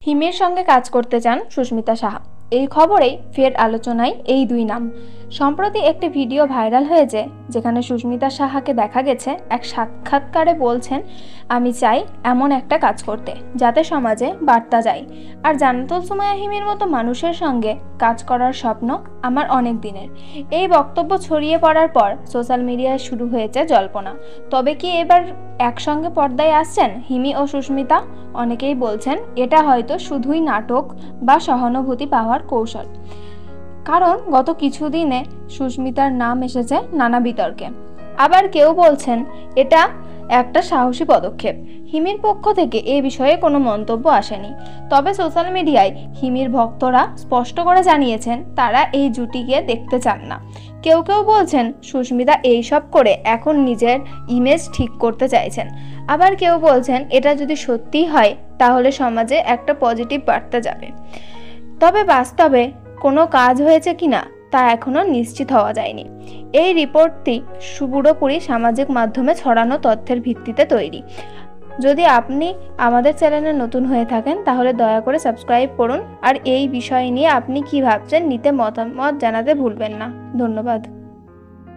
হিমের সঙ্গে কাজ করতে চান সুস্মিতা সাহা। এই খবরেই ফের আলোচনায় এই দুই নাম। সম্প্রতি একটি ভিডিও ভাইরাল হয়েছে যেখানে সুস্মিতা সাহাকে দেখা গেছে এক সাক্ষাৎকারে বলছেন, আমি চাই এমন একটা কাজ করতে যাতে সমাজে বার্তা যায়। আর জান্নাতুল সুমাইয়া হিমির মতো মানুষের সঙ্গে কাজ করার স্বপ্ন আমার অনেক দিনের। এই বক্তব্য ছড়িয়ে পড়ার পর সোশ্যাল মিডিয়ায় শুরু হয়েছে জল্পনা। তবে কি এবার একসঙ্গে পর্দায় আসছেন হিমি ও সুস্মিতা? অনেকেই বলছেন এটা হয়তো শুধুই নাটক বা সহানুভূতি পাওয়ার কৌশল, কারণ গত কিছুদিনে সুস্মিতার নাম এসেছে নানা বিতর্কে। আবার কেউ বলছেন এটা একটা সাহসী পদক্ষেপ। হিমির পক্ষ থেকে এ বিষয়ে কোনো মন্তব্য আসেনি। তবে সোশ্যাল মিডিয়ায় হিমির ভক্তরা স্পষ্ট করে জানিয়েছেন তারা এই জুটিকে দেখতে চান না। কেউ কেউ বলছেন সুস্মিতা এইসব করে এখন নিজের ইমেজ ঠিক করতে চাইছেন। আবার কেউ বলছেন এটা যদি সত্যিই হয় তাহলে সমাজে একটা পজিটিভ বার্তা যাবে। তবে বাস্তবে কোনো কাজ হয়েছে কিনা তা এখনো নিশ্চিত হওয়া যায়নি। এই রিপোর্টটি পুরোপুরি সামাজিক মাধ্যমে ছড়ানো তথ্যের ভিত্তিতে তৈরি। যদি আপনি আমাদের চ্যানেলে নতুন হয়ে থাকেন তাহলে দয়া করে সাবস্ক্রাইব করুন। আর এই বিষয় নিয়ে আপনি কি ভাবছেন নিতে মতামত জানাতে ভুলবেন না। ধন্যবাদ।